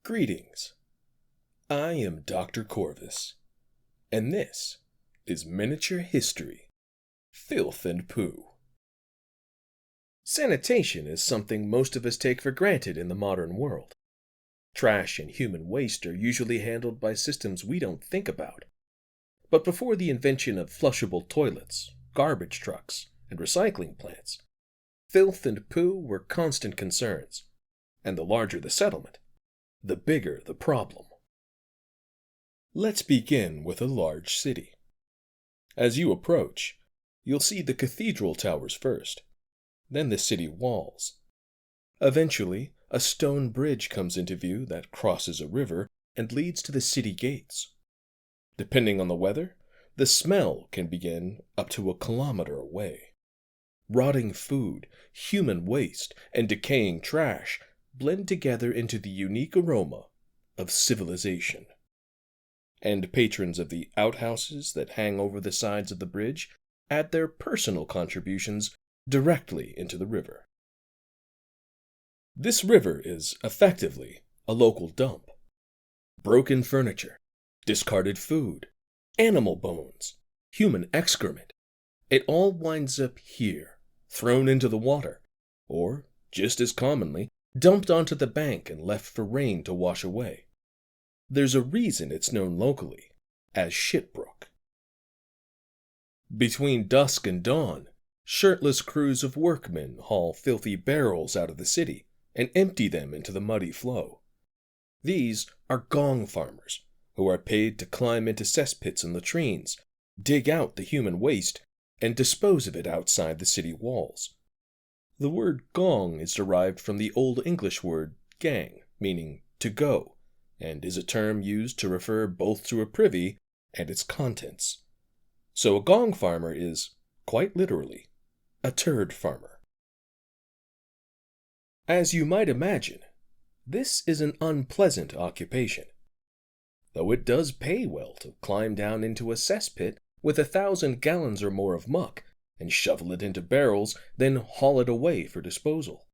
Greetings. I am Dr. Corvus, and this is Miniature History, Filth and Poo. Sanitation is something most of us take for granted in the modern world. Trash and human waste are usually handled by systems we don't think about. But before the invention of flushable toilets, garbage trucks, and recycling plants, filth and poo were constant concerns, and the larger the settlement, the bigger the problem. Let's begin with a large city. As you approach, you'll see the cathedral towers first, then the city walls. Eventually, a stone bridge comes into view that crosses a river and leads to the city gates. Depending on the weather, the smell can begin up to a kilometer away. Rotting food, human waste, and decaying trash blend together into the unique aroma of civilization. And patrons of the outhouses that hang over the sides of the bridge add their personal contributions directly into the river. This river is effectively a local dump. Broken furniture, discarded food, animal bones, human excrement, it all winds up here, thrown into the water, or, just as commonly, dumped onto the bank and left for rain to wash away. There's a reason it's known locally as Shitbrook. Between dusk and dawn, shirtless crews of workmen haul filthy barrels out of the city and empty them into the muddy flow. These are gong farmers, who are paid to climb into cesspits and latrines, dig out the human waste, and dispose of it outside the city walls. The word gong is derived from the Old English word gang, meaning to go, and is a term used to refer both to a privy and its contents. So a gong farmer is, quite literally, a turd farmer. As you might imagine, this is an unpleasant occupation. Though it does pay well to climb down into a cesspit with 1,000 gallons or more of muck, and shovel it into barrels, then haul it away for disposal.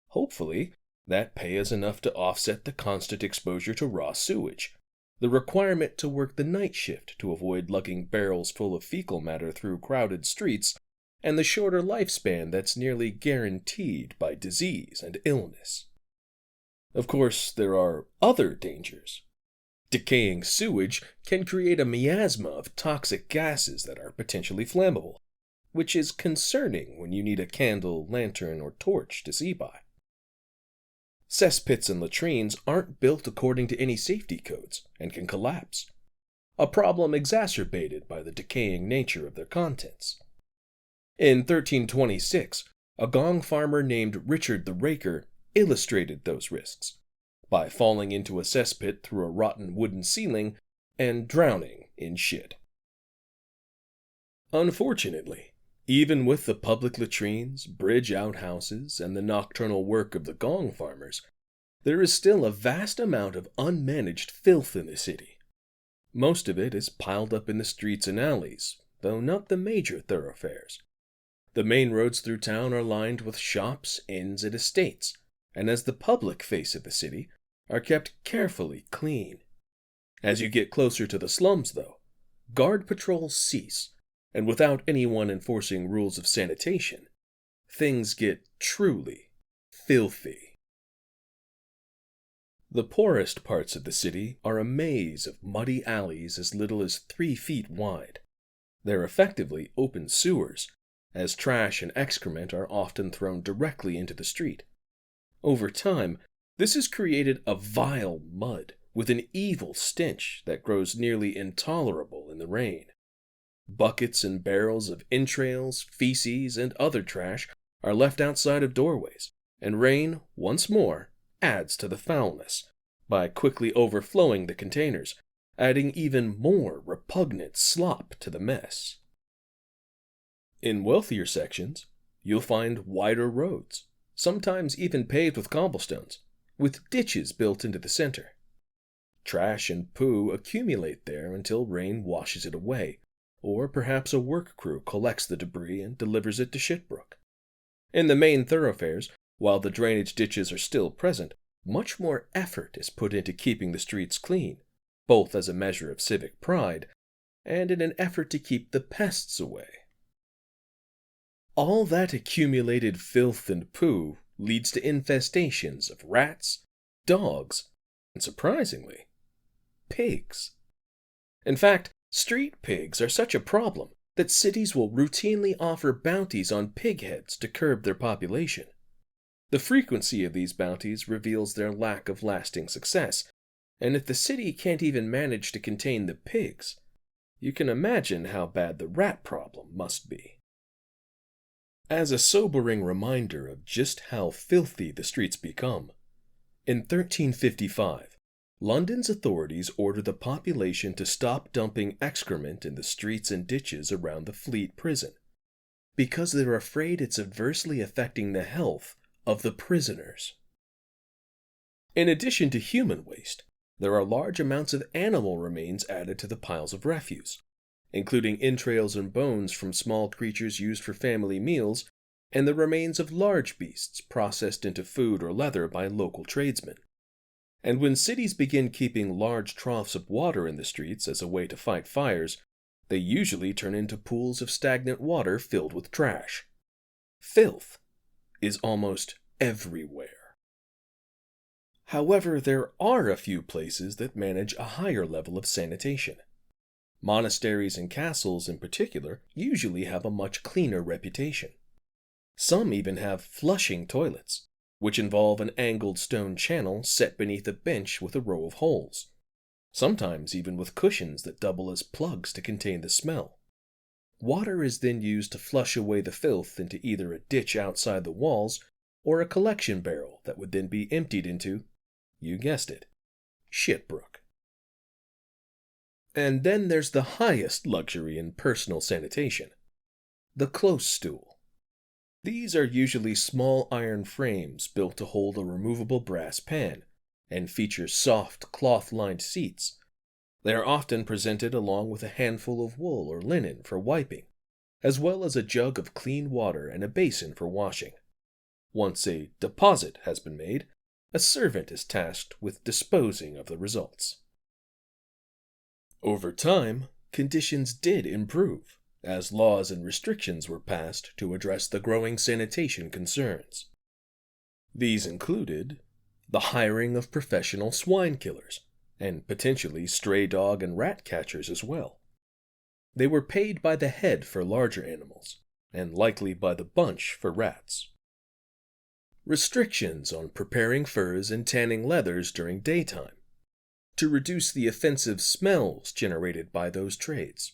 Hopefully, that pay is enough to offset the constant exposure to raw sewage, the requirement to work the night shift to avoid lugging barrels full of fecal matter through crowded streets, and the shorter lifespan that's nearly guaranteed by disease and illness. Of course, there are other dangers. Decaying sewage can create a miasma of toxic gases that are potentially flammable, which is concerning when you need a candle, lantern, or torch to see by. Cesspits and latrines aren't built according to any safety codes and can collapse, a problem exacerbated by the decaying nature of their contents. In 1326, a gong farmer named Richard the Raker illustrated those risks by falling into a cesspit through a rotten wooden ceiling and drowning in shit. Unfortunately, even with the public latrines, bridge outhouses, and the nocturnal work of the gong farmers, there is still a vast amount of unmanaged filth in the city. Most of it is piled up in the streets and alleys, though not the major thoroughfares. The main roads through town are lined with shops, inns, and estates, and as the public face of the city, are kept carefully clean. As you get closer to the slums, though, guard patrols cease, and without anyone enforcing rules of sanitation, things get truly filthy. The poorest parts of the city are a maze of muddy alleys as little as 3 feet wide. They're effectively open sewers, as trash and excrement are often thrown directly into the street. Over time, this has created a vile mud with an evil stench that grows nearly intolerable in the rain. Buckets and barrels of entrails, feces, and other trash are left outside of doorways, and rain, once more, adds to the foulness by quickly overflowing the containers, adding even more repugnant slop to the mess. In wealthier sections, you'll find wider roads, sometimes even paved with cobblestones, with ditches built into the center. Trash and poo accumulate there until rain washes it away, or perhaps a work crew collects the debris and delivers it to Shitbrook. In the main thoroughfares, while the drainage ditches are still present, much more effort is put into keeping the streets clean, both as a measure of civic pride and in an effort to keep the pests away. All that accumulated filth and poo leads to infestations of rats, dogs, and surprisingly, pigs. In fact, street pigs are such a problem that cities will routinely offer bounties on pig heads to curb their population. The frequency of these bounties reveals their lack of lasting success, and if the city can't even manage to contain the pigs, you can imagine how bad the rat problem must be. As a sobering reminder of just how filthy the streets become, in 1355, London's authorities ordered the population to stop dumping excrement in the streets and ditches around the Fleet prison, because they're afraid it's adversely affecting the health of the prisoners. In addition to human waste, there are large amounts of animal remains added to the piles of refuse, including entrails and bones from small creatures used for family meals and the remains of large beasts processed into food or leather by local tradesmen. And when cities begin keeping large troughs of water in the streets as a way to fight fires, they usually turn into pools of stagnant water filled with trash. Filth is almost everywhere. However, there are a few places that manage a higher level of sanitation. Monasteries and castles, in particular, usually have a much cleaner reputation. Some even have flushing toilets, which involve an angled stone channel set beneath a bench with a row of holes, sometimes even with cushions that double as plugs to contain the smell. Water is then used to flush away the filth into either a ditch outside the walls or a collection barrel that would then be emptied into, you guessed it, shitbrook. And then there's the highest luxury in personal sanitation, the close stool. These are usually small iron frames built to hold a removable brass pan and feature soft cloth-lined seats. They are often presented along with a handful of wool or linen for wiping, as well as a jug of clean water and a basin for washing. Once a deposit has been made, a servant is tasked with disposing of the results. Over time, conditions did improve, as laws and restrictions were passed to address the growing sanitation concerns. These included the hiring of professional swine killers, and potentially stray dog and rat catchers as well. They were paid by the head for larger animals, and likely by the bunch for rats. Restrictions on preparing furs and tanning leathers during daytime, to reduce the offensive smells generated by those trades.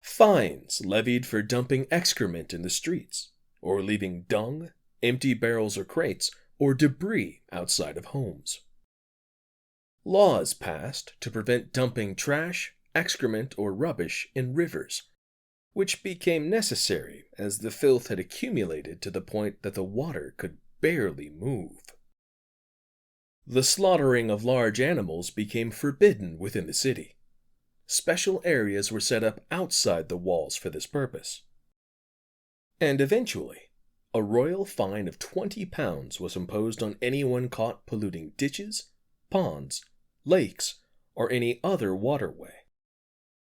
Fines levied for dumping excrement in the streets, or leaving dung, empty barrels or crates, or debris outside of homes. Laws passed to prevent dumping trash, excrement, or rubbish in rivers, which became necessary as the filth had accumulated to the point that the water could barely move. The slaughtering of large animals became forbidden within the city. Special areas were set up outside the walls for this purpose. And eventually, a royal fine of £20 was imposed on anyone caught polluting ditches, ponds, lakes, or any other waterway.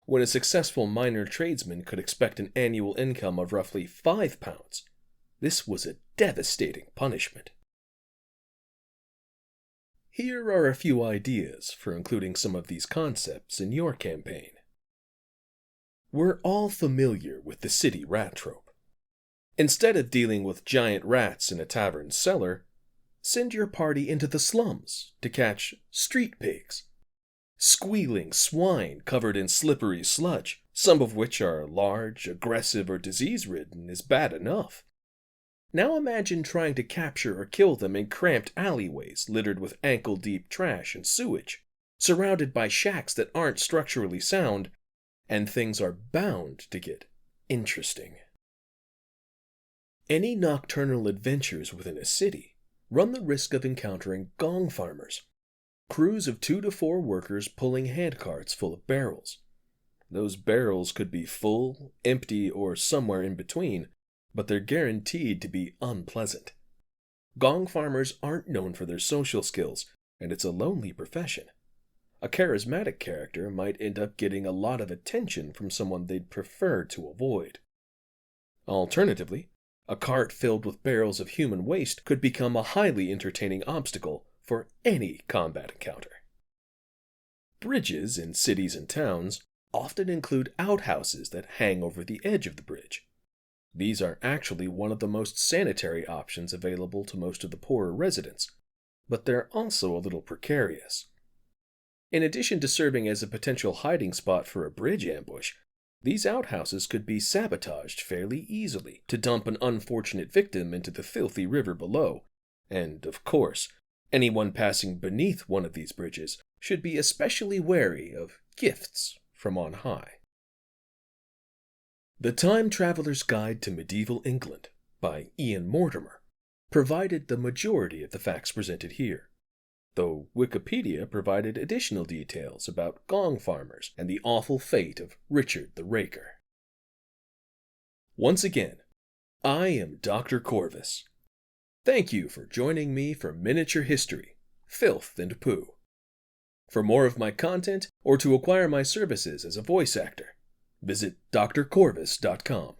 When a successful minor tradesman could expect an annual income of roughly £5, this was a devastating punishment. Here are a few ideas for including some of these concepts in your campaign. We're all familiar with the city rat trope. Instead of dealing with giant rats in a tavern cellar, send your party into the slums to catch street pigs. Squealing swine covered in slippery sludge, some of which are large, aggressive, or disease-ridden, is bad enough. Now imagine trying to capture or kill them in cramped alleyways littered with ankle-deep trash and sewage, surrounded by shacks that aren't structurally sound, and things are bound to get interesting. Any nocturnal adventures within a city run the risk of encountering gong farmers, crews of 2 to 4 workers pulling handcarts full of barrels. Those barrels could be full, empty, or somewhere in between, but they're guaranteed to be unpleasant. Gong farmers aren't known for their social skills, and it's a lonely profession. A charismatic character might end up getting a lot of attention from someone they'd prefer to avoid. Alternatively, a cart filled with barrels of human waste could become a highly entertaining obstacle for any combat encounter. Bridges in cities and towns often include outhouses that hang over the edge of the bridge. These are actually one of the most sanitary options available to most of the poorer residents, but they're also a little precarious. In addition to serving as a potential hiding spot for a bridge ambush, these outhouses could be sabotaged fairly easily to dump an unfortunate victim into the filthy river below, and, of course, anyone passing beneath one of these bridges should be especially wary of gifts from on high. The Time Traveler's Guide to Medieval England by Ian Mortimer provided the majority of the facts presented here, though Wikipedia provided additional details about gong farmers and the awful fate of Richard the Raker. Once again, I am Dr. Corvus. Thank you for joining me for Miniature History, Filth and Poo. For more of my content or to acquire my services as a voice actor, visit drcorvus.com.